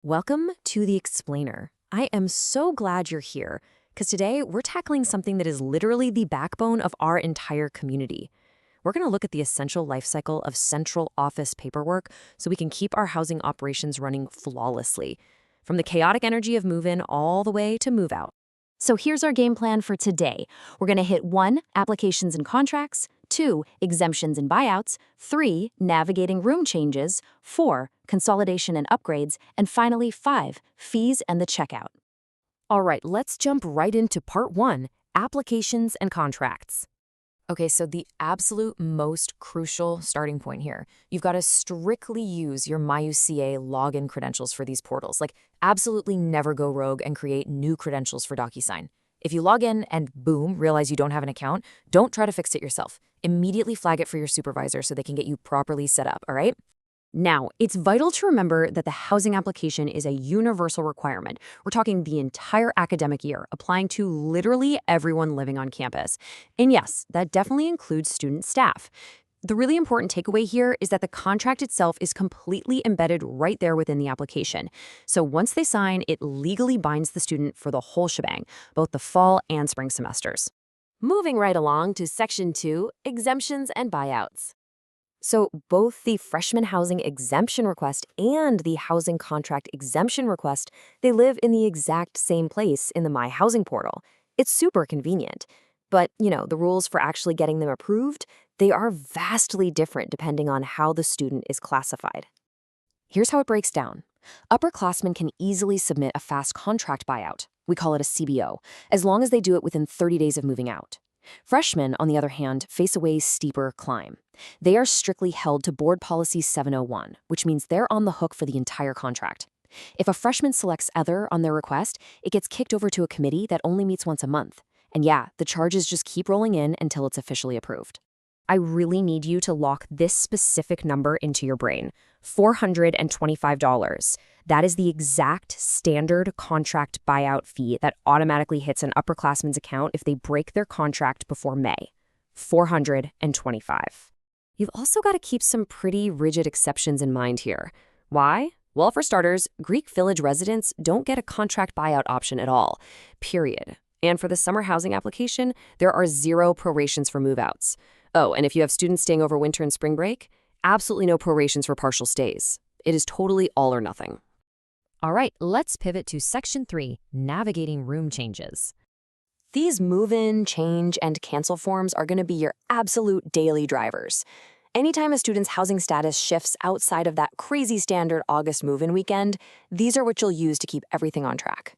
Welcome to The Explainer. I am so glad you're here because today we're tackling something that is literally the backbone of our entire community. We're going to look at the essential life cycle of central office paperwork so we can keep our housing operations running flawlessly, from the chaotic energy of move in all the way to move out. So here's our game plan for today. We're going to hit 1, applications and contracts, 2, exemptions and buyouts, 3, navigating room changes, 4, consolidation and upgrades, and finally 5, fees and the checkout. All right, let's jump right into part 1, applications and contracts. Okay, so the absolute most crucial starting point here. You've got to strictly use your MyUCA login credentials for these portals. Like, absolutely never go rogue and create new credentials for DocuSign. If you log in and boom, realize you don't have an account, don't try to fix it yourself. Immediately flag it for your supervisor so they can get you properly set up, all right? Now, it's vital to remember that the housing application is a universal requirement. We're talking the entire academic year, applying to literally everyone living on campus. And yes, that definitely includes student staff. The really important takeaway here is that the contract itself is completely embedded right there within the application. So once they sign, it legally binds the student for the whole shebang, both the fall and spring semesters. Moving right along to Section 2, exemptions and buyouts. So both the freshman housing exemption request and the housing contract exemption request, they live in the exact same place in the My Housing portal. It's super convenient. But, the rules for actually getting them approved, they are vastly different depending on how the student is classified. Here's how it breaks down. Upperclassmen can easily submit a fast contract buyout. We call it a CBO, as long as they do it within 30 days of moving out. Freshmen, on the other hand, face a way steeper climb. They are strictly held to Board Policy 701, which means they're on the hook for the entire contract. If a freshman selects other on their request, it gets kicked over to a committee that only meets once a month. And yeah, the charges just keep rolling in until it's officially approved. I really need you to lock this specific number into your brain, $425. That is the exact standard contract buyout fee that automatically hits an upperclassman's account if they break their contract before May. $425. You've also got to keep some pretty rigid exceptions in mind here. Why? Well, for starters, Greek Village residents don't get a contract buyout option at all, period. And for the summer housing application, there are 0 prorations for move-outs. Oh, and if you have students staying over winter and spring break, absolutely no prorations for partial stays. It is totally all or nothing. All right, let's pivot to Section 3, navigating room changes. These move-in, change, and cancel forms are going to be your absolute daily drivers. Anytime a student's housing status shifts outside of that crazy standard August move-in weekend, these are what you'll use to keep everything on track.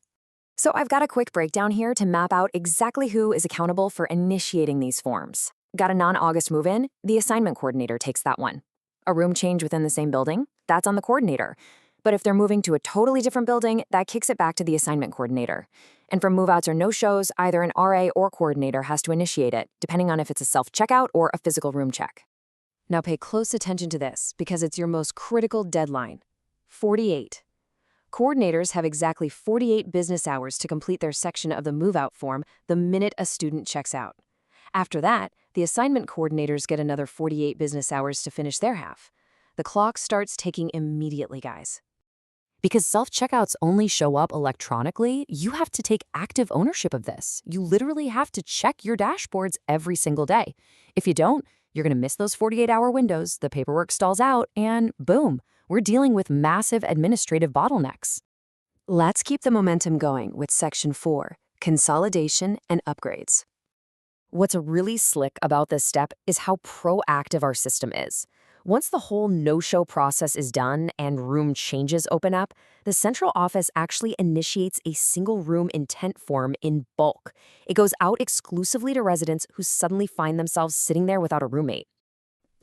So I've got a quick breakdown here to map out exactly who is accountable for initiating these forms. Got a non-August move-in? The assignment coordinator takes that one. A room change within the same building? That's on the coordinator. But if they're moving to a totally different building, that kicks it back to the assignment coordinator. And for move-outs or no-shows, either an RA or coordinator has to initiate it, depending on if it's a self-checkout or a physical room check. Now pay close attention to this, because it's your most critical deadline. 48. Coordinators have exactly 48 business hours to complete their section of the move-out form the minute a student checks out. After that, the assignment coordinators get another 48 business hours to finish their half. The clock starts ticking immediately, guys. Because self-checkouts only show up electronically, you have to take active ownership of this. You literally have to check your dashboards every single day. If you don't, you're going to miss those 48-hour windows, the paperwork stalls out, and boom, we're dealing with massive administrative bottlenecks. Let's keep the momentum going with Section 4, consolidation and upgrades. What's really slick about this step is how proactive our system is. Once the whole no-show process is done and room changes open up, the central office actually initiates a single room intent form in bulk. It goes out exclusively to residents who suddenly find themselves sitting there without a roommate.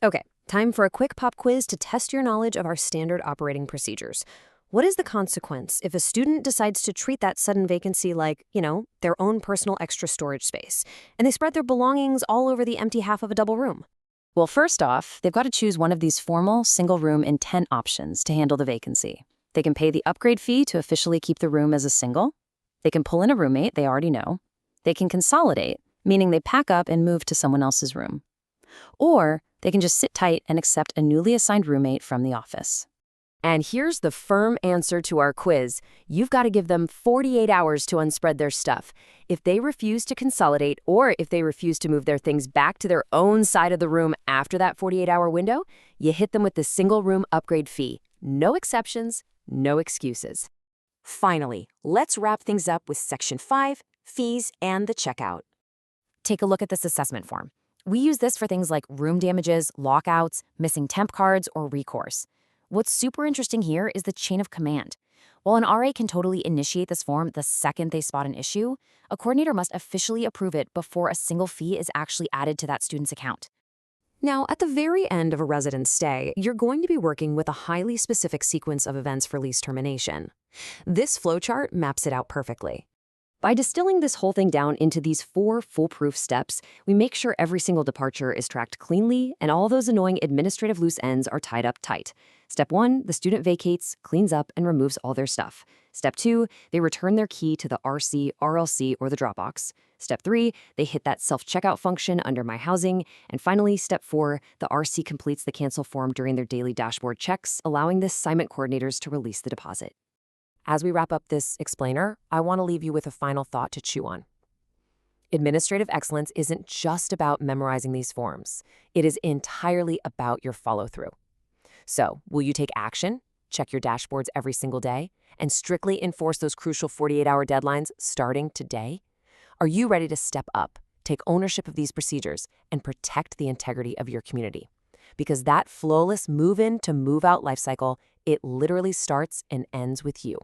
Okay, time for a quick pop quiz to test your knowledge of our standard operating procedures. What is the consequence if a student decides to treat that sudden vacancy like, their own personal extra storage space, and they spread their belongings all over the empty half of a double room? Well, first off, they've got to choose one of these formal single-room intent options to handle the vacancy. They can pay the upgrade fee to officially keep the room as a single. They can pull in a roommate they already know. They can consolidate, meaning they pack up and move to someone else's room. Or they can just sit tight and accept a newly assigned roommate from the office. And here's the firm answer to our quiz. You've got to give them 48 hours to unspread their stuff. If they refuse to consolidate or if they refuse to move their things back to their own side of the room after that 48-hour window, you hit them with the single room upgrade fee. No exceptions, no excuses. Finally, let's wrap things up with Section 5, fees and the checkout. Take a look at this assessment form. We use this for things like room damages, lockouts, missing temp cards, or recourse. What's super interesting here is the chain of command. While an RA can totally initiate this form the second they spot an issue, a coordinator must officially approve it before a single fee is actually added to that student's account. Now, at the very end of a resident's stay, you're going to be working with a highly specific sequence of events for lease termination. This flowchart maps it out perfectly. By distilling this whole thing down into these 4 foolproof steps, we make sure every single departure is tracked cleanly and all those annoying administrative loose ends are tied up tight. Step 1, the student vacates, cleans up, and removes all their stuff. Step 2, they return their key to the RC, RLC, or the Dropbox. Step 3, they hit that self-checkout function under My Housing. And finally, Step 4, the RC completes the cancel form during their daily dashboard checks, allowing the assignment coordinators to release the deposit. As we wrap up this explainer, I want to leave you with a final thought to chew on. Administrative excellence isn't just about memorizing these forms. It is entirely about your follow-through. So, will you take action, check your dashboards every single day, and strictly enforce those crucial 48-hour deadlines starting today? Are you ready to step up, take ownership of these procedures, and protect the integrity of your community? Because that flawless move-in to move-out lifecycle, it literally starts and ends with you.